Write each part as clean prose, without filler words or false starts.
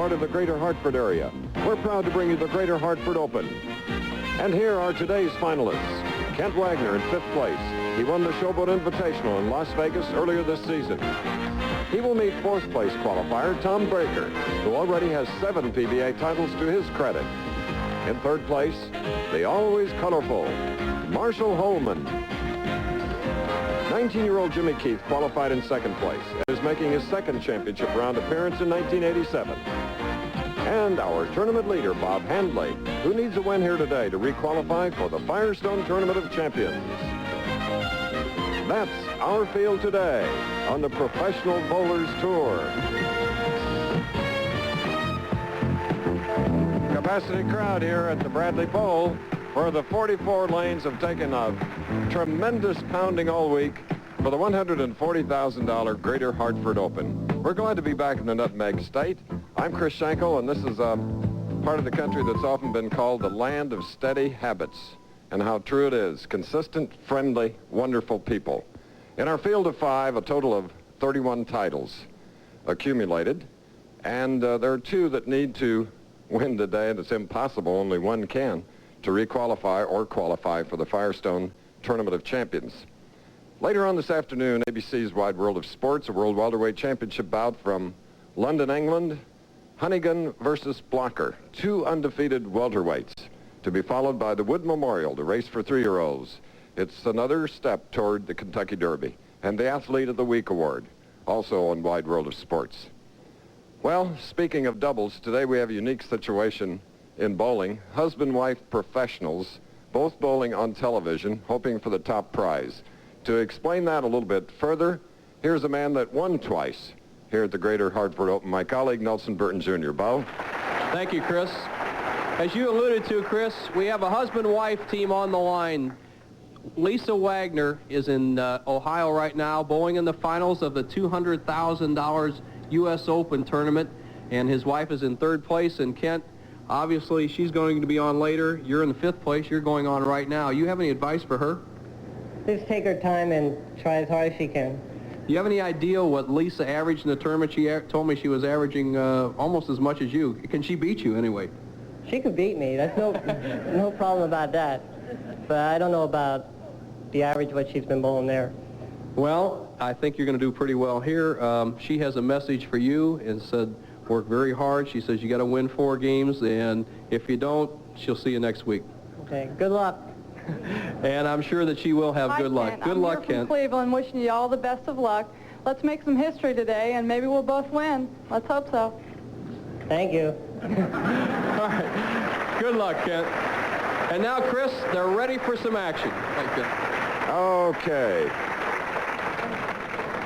part of the Greater Hartford area. We're proud to bring you the Greater Hartford Open. And here are today's finalists. Kent Wagner in 5th place. He won the Showboat Invitational in Las Vegas earlier this season. He will meet 4th place qualifier Tom Baker, who already has 7 PBA titles to his credit. In 3rd place, the always colorful Marshall Holman. 19-year-old Jimmy Keith qualified in 2nd place and is making his 2nd championship round appearance in 1987. And our tournament leader, Bob Handley, who needs a win here today to requalify for the Firestone Tournament of Champions. That's our field today on the Professional Bowlers Tour. Capacity crowd here at the Bradley Bowl, where the 44 lanes have taken a tremendous pounding all week for the $140,000 Greater Hartford Open. We're glad to be back in the Nutmeg State. I'm Chris Schenkel, and this is a part of the country that's often been called the land of steady habits, and how true it is. Consistent, friendly, wonderful people. In our field of 5, a total of 31 titles accumulated, and there are 2 that need to win today, and it's impossible, only one can, to requalify or qualify for the Firestone Tournament of Champions. Later on this afternoon, ABC's Wide World of Sports, a World Welterweight Championship bout from London, England, Hunnigan versus Blocker, 2 undefeated welterweights, to be followed by the Wood Memorial, the race for 3-year-olds. It's another step toward the Kentucky Derby, and the Athlete of the Week award, also on Wide World of Sports. Well, speaking of doubles, today we have a unique situation in bowling. Husband-wife professionals, both bowling on television, hoping for the top prize. To explain that a little bit further, here's a man that won twice here at the Greater Hartford Open, my colleague Nelson Burton Jr. Bo. Thank you, Chris. As you alluded to, Chris, we have a husband-wife team on the line. Lisa Wagner is in Ohio right now, bowling in the finals of the $200,000 U.S. Open tournament, and his wife is in 3rd place. And Kent, obviously, she's going to be on later. You're in the 5th place. You're going on right now. You have any advice for her? Just take her time and try as hard as she can. Do you have any idea what Lisa averaged in the tournament? She told me she was averaging almost as much as you. Can she beat you anyway? She could beat me. That's no problem about that. But I don't know about the average what she's been bowling there. Well, I think you're going to do pretty well here. She has a message for you and said, work very hard. She says you got to win 4 games, and if you don't, she'll see you next week. Okay, good luck. And I'm sure that she will have good luck. Good luck, Kent. I'm here from Cleveland, wishing you all the best of luck. Let's make some history today, and maybe we'll both win. Let's hope so. Thank you. All right. Good luck, Kent. And now, Chris, they're ready for some action. Thank you. Okay.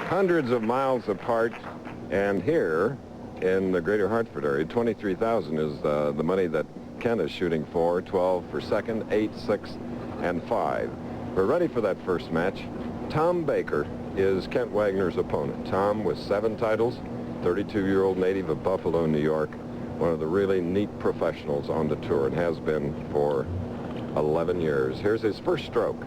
Hundreds of miles apart, and here in the Greater Hartford area, $23,000 is the money that Kent is shooting for. 12 for 2nd, 8, 6, and 5. We're ready for that first match. Tom Baker is Kent Wagner's opponent. Tom with 7 titles, 32-year-old native of Buffalo, New York, one of the really neat professionals on the tour, and has been for 11 years. Here's his first stroke.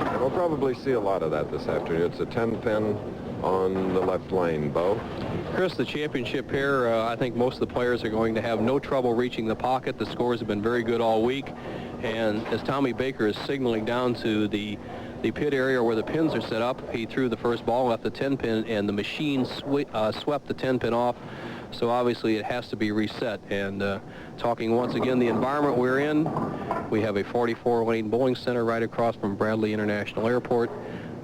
And we'll probably see a lot of that this afternoon. It's a 10-pin on the left lane, Bo. Chris, the championship here, I think most of the players are going to have no trouble reaching the pocket. The scores have been very good all week. And as Tommy Baker is signaling down to the pit area where the pins are set up, he threw the first ball, left the 10-pin, and the machine swept the 10-pin off. So obviously it has to be reset. And talking once again the environment we're in, we have a 44-lane bowling center right across from Bradley International Airport.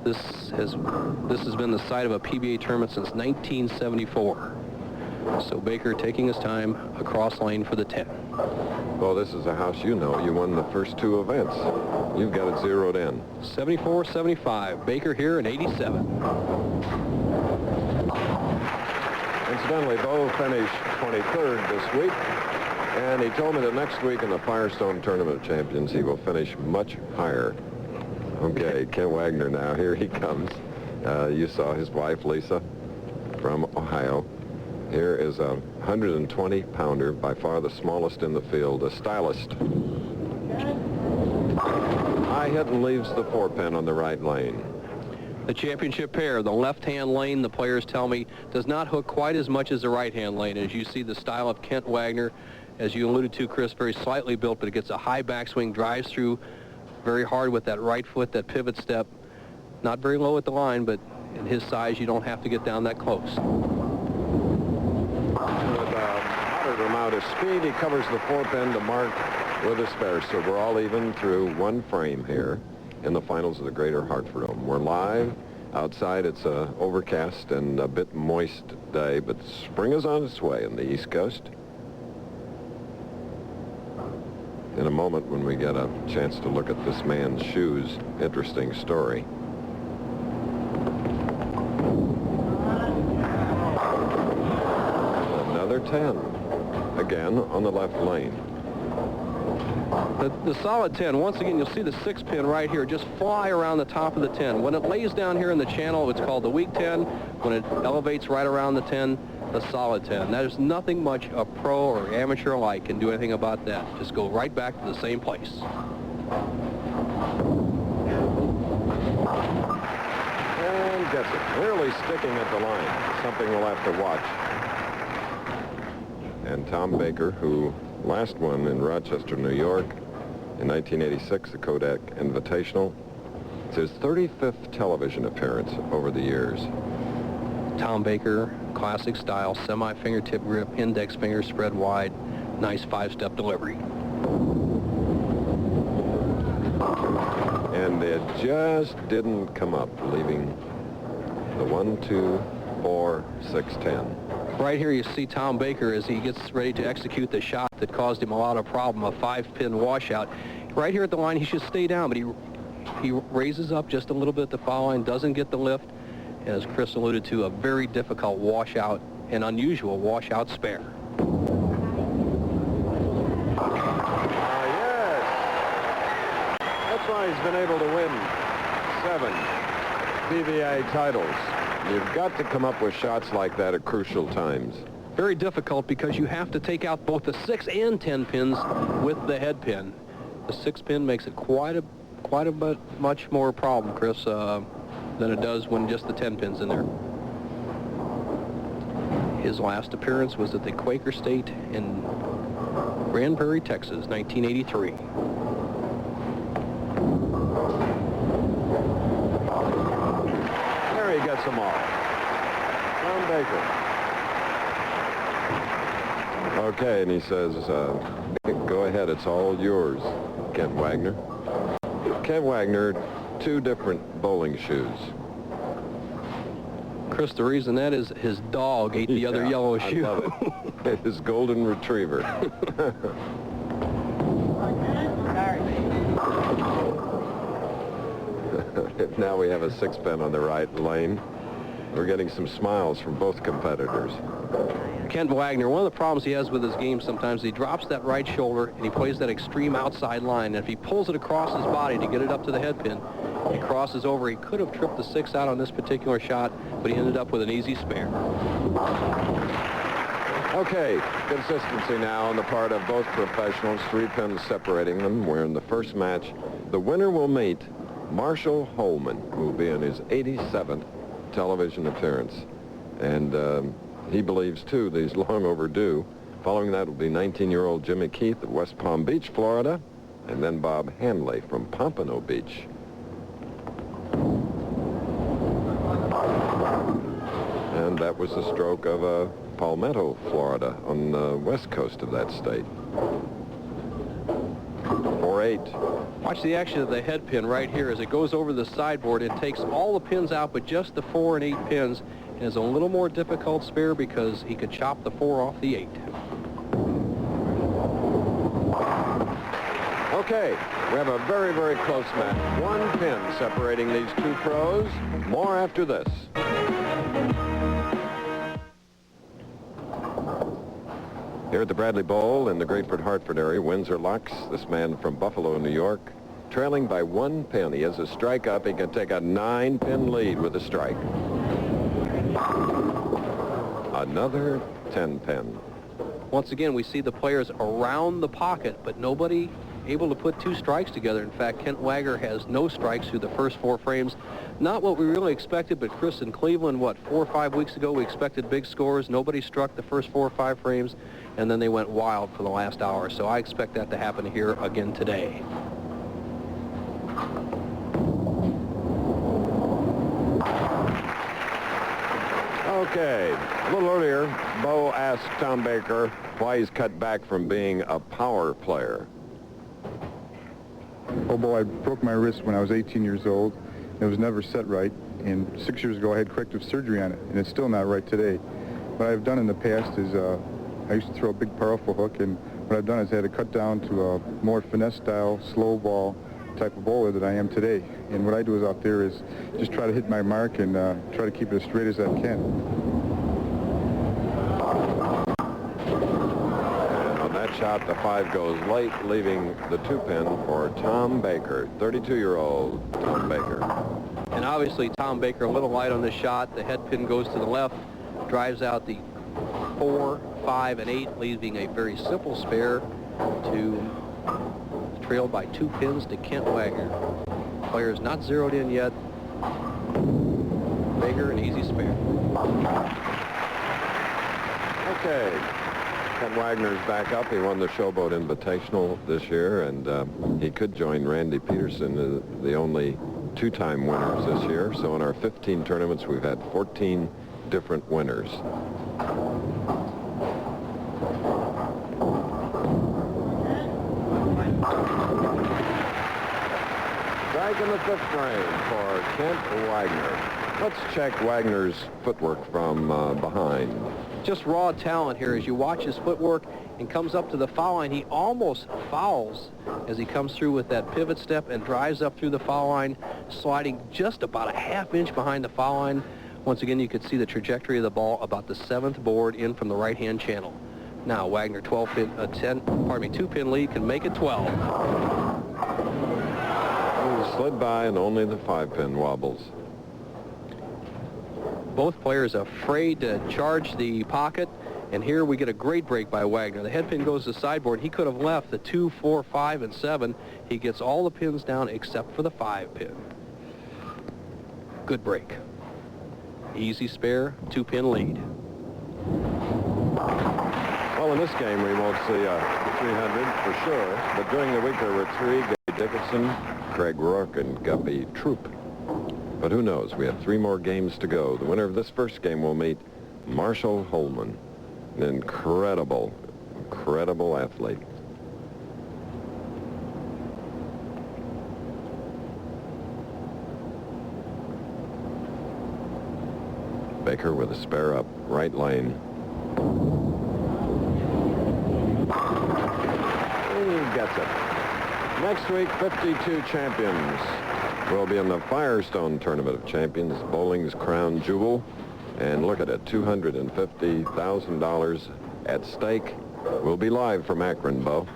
This has been the site of a PBA tournament since 1974. So Baker taking his time across lane for the 10. Well, this is a house you know. You won the first 2 events. You've got it zeroed in. 74-75. Baker here in 87. Incidentally, Bo finished 23rd this week, and he told me that next week in the Firestone Tournament of Champions, he will finish much higher. Okay, Kent Wagner now. Here he comes. You saw his wife, Lisa, from Ohio. Here is a 120-pounder, by far the smallest in the field, a stylist. High hit and leaves the 4-pin on the right lane. The championship pair, the left-hand lane, the players tell me, does not hook quite as much as the right-hand lane. As you see, the style of Kent Wagner, as you alluded to, Chris, very slightly built, but it gets a high backswing, drives through very hard with that right foot, that pivot step. Not very low at the line, but in his size, you don't have to get down that close. With a moderate amount of speed, he covers the 4-pin to mark with a spare. So we're all even through one frame here in the finals of the Greater Hartford Open. We're live. Outside, it's a overcast and a bit moist day, but spring is on its way on the East Coast. In a moment, when we get a chance to look at this man's shoes, interesting story. Another 10, again on the left lane. The solid 10, once again, you'll see the 6-pin right here just fly around the top of the 10. When it lays down here in the channel, it's called the weak 10. When it elevates right around the 10, the solid 10. There's nothing much a pro or amateur alike can do anything about that. Just go right back to the same place. And gets it. Clearly sticking at the line. Something we'll have to watch. And Tom Baker, who last won in Rochester, New York in 1986, the Kodak Invitational. It's his 35th television appearance over the years. Tom Baker, classic style, semi-fingertip grip, index finger spread wide, nice 5-step delivery. And it just didn't come up, leaving the 1, 2, 4, 6, 10. Right here you see Tom Baker as he gets ready to execute the shot that caused him a lot of problem, a 5-pin washout. Right here at the line, he should stay down, but he raises up just a little bit at the foul line, doesn't get the lift. As Chris alluded to, a very difficult washout, an unusual washout spare. Yes! That's why he's been able to win 7 PBA titles. You've got to come up with shots like that at crucial times. Very difficult because you have to take out both the 6 and 10 pins with the head pin. The 6-pin makes it quite a bit much more problem, Chris, than it does when just the 10 pins in there. His last appearance was at the Quaker State in Grand Prairie, Texas, 1983. There he gets them all. Tom Baker. Okay, and he says, go ahead, it's all yours, Kent Wagner. Kent Wagner, 2 different bowling shoes. Chris, the reason that is his dog ate the other yellow shoe. I love it. His golden retriever. Now we have a 6-pin on the right lane. We're getting some smiles from both competitors. Kent Wagner, one of the problems he has with his game sometimes, he drops that right shoulder and he plays that extreme outside line. And if he pulls it across his body to get it up to the head pin, he crosses over. He could have tripped the 6 out on this particular shot, but he ended up with an easy spare. Okay, consistency now on the part of both professionals, 3 pins separating them. We're in the first match. The winner will meet Marshall Holman, who will be in his 87th television appearance. And he believes, too, that he's long overdue. Following that will be 19-year-old Jimmy Keith of West Palm Beach, Florida, and then Bob Hanley from Pompano Beach. And that was the stroke of Palmetto, Florida, on the west coast of that state. 4-8. Watch the action of the head pin right here as it goes over the sideboard. It takes all the pins out but just the 4 and 8 pins. And is a little more difficult spare because he could chop the 4 off the 8. Okay, we have a very, very close match. 1 pin separating these 2 pros. More after this. Here at the Bradley Bowl in the Greatford Hartford area, Windsor Locks, this man from Buffalo, New York, trailing by 1 pin. He has a strike up. He can take a 9-pin lead with a strike. Another 10-pin. Once again, we see the players around the pocket, but nobody able to put 2 strikes together. In fact, Kent Wagner has no strikes through the first 4 frames. Not what we really expected, but Chris, in Cleveland, 4 or 5 weeks ago, we expected big scores. Nobody struck the first 4 or 5 frames, and then they went wild for the last hour. So I expect that to happen here again today. Okay, a little earlier, Bo asked Tom Baker why he's cut back from being a power player. Oh, Bo, I broke my wrist when I was 18 years old. It was never set right, and 6 years ago I had corrective surgery on it, and it's still not right today. What I've done in the past is I used to throw a big powerful hook, and what I've done is I had to cut down to a more finesse-style, slow ball type of bowler that I am today. And what I do is out there is just try to hit my mark and try to keep it as straight as I can. And on that shot, the 5 goes late, leaving the 2-pin for Tom Baker, 32-year-old Tom Baker. And obviously, Tom Baker a little light on this shot. The head pin goes to the left, drives out the 4, 5, and 8, leaving a very simple spare to trailed by 2 pins to Kent Wagner. Player's not zeroed in yet. Baker, an easy spare. Okay, Kent Wagner's back up. He won the Showboat Invitational this year, and he could join Randy Peterson, the only 2-time winners this year. So in our 15 tournaments, we've had 14 different winners. Strike in the 5th frame for Kent Wagner. Let's check Wagner's footwork from behind. Just raw talent here. As you watch his footwork and comes up to the foul line, he almost fouls as he comes through with that pivot step and drives up through the foul line, sliding just about a half inch behind the foul line. Once again, you could see the trajectory of the ball about the 7th board in from the right-hand channel. Now Wagner 2-pin lead can make it 12. He slid by and only the 5-pin wobbles. Both players afraid to charge the pocket, and here we get a great break by Wagner. The head pin goes to the sideboard. He could have left the 2, 4, 5, and 7. He gets all the pins down except for the 5-pin. Good break. Easy spare, 2-pin lead. Well, in this game, we won't see a 300 for sure, but during the week there were 3, Gary Dickerson, Craig Rourke, and Guppy Troop. But who knows? We have 3 more games to go. The winner of this first game will meet Marshall Holman, an incredible athlete. Baker with a spare up, right lane. He gets it. Next week, 52 champions will be in the Firestone Tournament of Champions, bowling's crown jewel. And look at it, $250,000 at stake. We'll be live from Akron, Bo.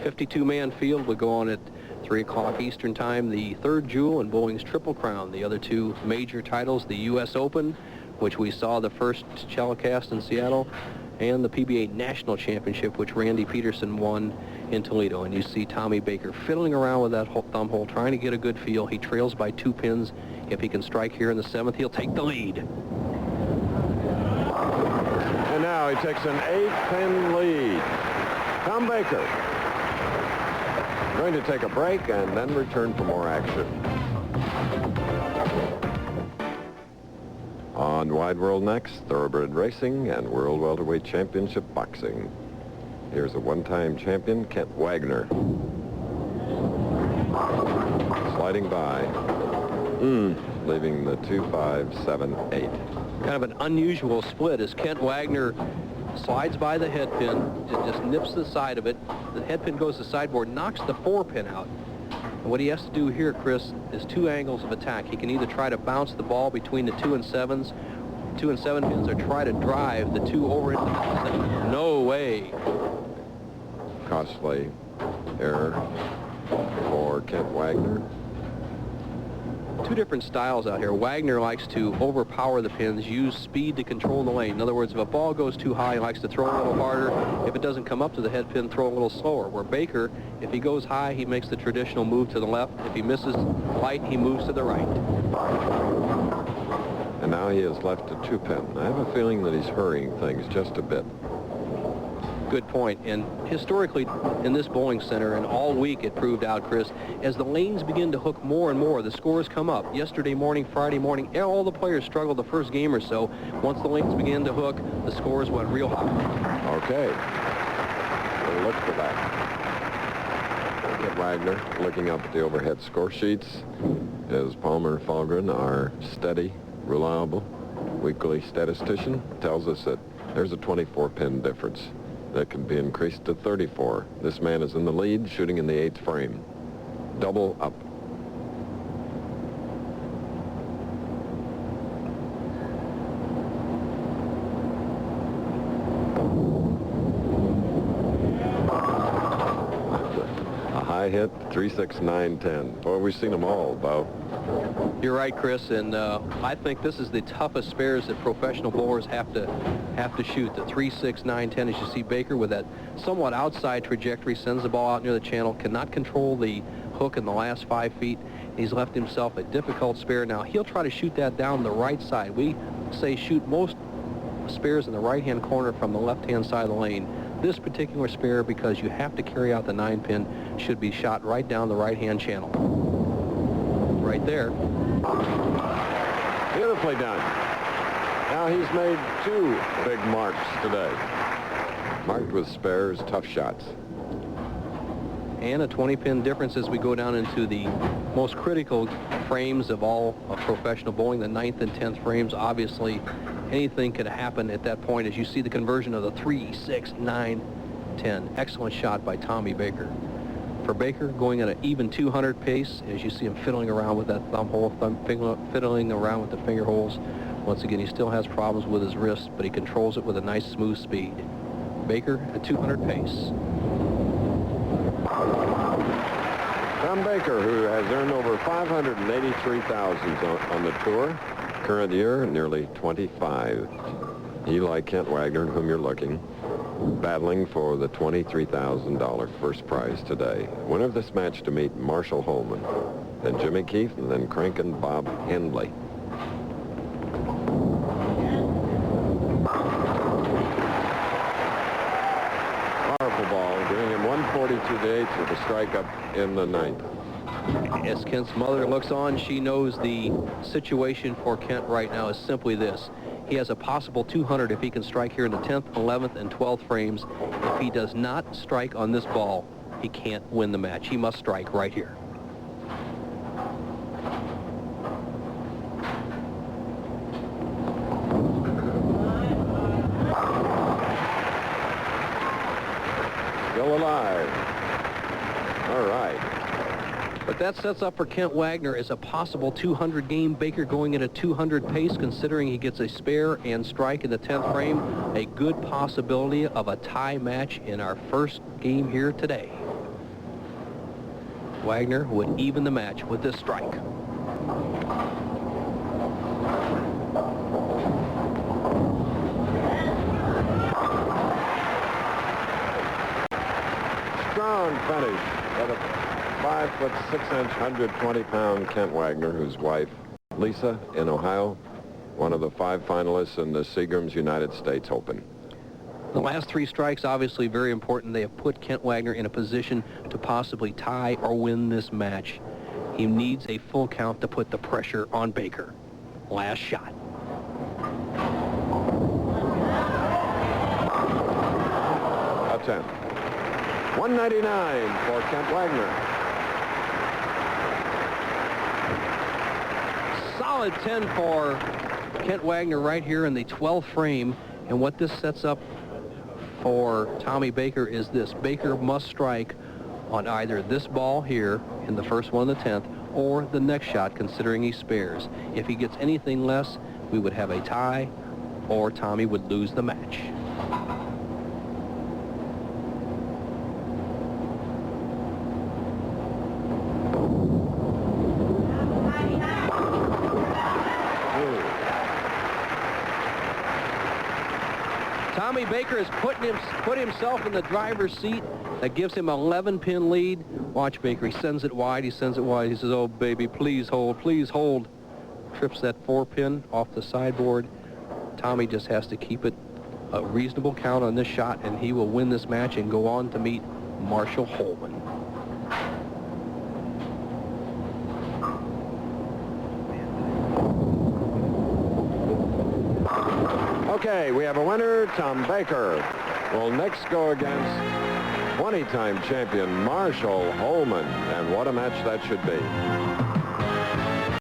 52-man field will go on at 3 o'clock Eastern Time. The 3rd jewel in bowling's Triple Crown. The other 2 major titles, the U.S. Open, which we saw the first telecast in Seattle, and the PBA National Championship, which Randy Peterson won in Toledo. And you see Tommy Baker fiddling around with that thumb hole, trying to get a good feel. He trails by 2 pins. If he can strike here in the 7th, he'll take the lead. And now he takes an 8-pin lead. Tom Baker going to take a break and then return for more action. On Wide World next, thoroughbred racing and World Welterweight Championship boxing. Here's a one-time champion, Kent Wagner. Sliding by, leaving the 2, 5, 7, 8. Kind of an unusual split as Kent Wagner slides by the head pin, just nips the side of it. The head pin goes to the sideboard, knocks the 4-pin out. And what he has to do here, Chris, is 2 angles of attack. He can either try to bounce the ball between the 2 and 7s, 2 and 7 pins, or try to drive the 2 over into the 7. No way. Costly error for Kent Wagner. two different styles out here. Wagner likes to overpower the pins, use speed to control the lane. In other words, if a ball goes too high, he likes to throw a little harder. If it doesn't come up to the head pin, throw a little slower. Where Baker, if he goes high, he makes the traditional move to the left. If he misses light, he moves to the right. And now he is left to 2-pin. I have a feeling that he's hurrying things just a bit. Good point. And historically, in this bowling center, and all week it proved out, Chris, as the lanes begin to hook more and more, the scores come up. Yesterday morning, Friday morning, all the players struggled the first game or so. Once the lanes began to hook, the scores went real high. Okay. We'll look for that. Look at Wagner looking up at the overhead score sheets. As Palmer and Falgren, our steady, reliable weekly statistician, tells us that there's a 24-pin difference that can be increased to 34. This man is in the lead, shooting in the 8th frame. Double up. A high hit, 3, 6, 9, 10. Boy, we've seen them all, Bo. You're right, Chris, and I think this is the toughest spares that professional bowlers have to shoot. The 3, 6, 9, 10, as you see Baker with that somewhat outside trajectory, sends the ball out near the channel, cannot control the hook in the last 5 feet. He's left himself a difficult spare. Now, he'll try to shoot that down the right side. We say shoot most spares in the right-hand corner from the left-hand side of the lane. This particular spare, because you have to carry out the 9-pin, should be shot right down the right-hand channel. Right there. Beautifully done. Now he's made 2 big marks today. Marked with spares, tough shots. And a 20-pin difference as we go down into the most critical frames of all of professional bowling, the 9th and 10th frames. Obviously, anything could happen at that point as you see the conversion of the 3, 6, 9, 10. Excellent shot by Tommy Baker. For Baker, going at an even 200 pace, as you see him fiddling around with that fiddling around with the finger holes. Once again, he still has problems with his wrist, but he controls it with a nice, smooth speed. Baker at 200 pace. Tom Baker, who has earned over $583,000 on the tour. Current year, nearly 25. He, like Kent Wagner, whom you're looking, battling for the $23,000 first prize today. Winner of this match to meet Marshall Holman, then Jimmy Keefe, and then cranking Bob Hendley. Powerful ball, giving him 142 to 8 with a strike up in the 9th. As Kent's mother looks on, she knows the situation for Kent right now is simply this. He has a possible 200 if he can strike here in the 10th, 11th, and 12th frames. If he does not strike on this ball, he can't win the match. He must strike right here. Still alive. All right. But that sets up for Kent Wagner as a possible 200 game. Baker going at a 200 pace, considering he gets a spare and strike in the 10th frame. A good possibility of a tie match in our first game here today. Wagner would even the match with this strike. Strong finish by the 5'6", 120-pound Kent Wagner, whose wife, Lisa, in Ohio, one of the 5 finalists in the Seagram's United States Open. The last 3 strikes, obviously very important. They have put Kent Wagner in a position to possibly tie or win this match. He needs a full count to put the pressure on Baker. Last shot. A 10. 199 for Kent Wagner. Solid 10 for Kent Wagner right here in the 12th frame. And what this sets up for Tommy Baker is this. Baker must strike on either this ball here in the first one of the 10th or the next shot, considering he spares. If he gets anything less, we would have a tie or Tommy would lose the match. Tommy Baker has put himself in the driver's seat. That gives him an 11-pin lead. Watch Baker. He sends it wide. He sends it wide. He says, oh, baby, please hold. Please hold. Trips that 4-pin off the sideboard. Tommy just has to keep it a reasonable count on this shot, and he will win this match and go on to meet Marshall Holman. Okay, we have a winner. Tom Baker will next go against 20-time champion Marshall Holman. And what a match that should be.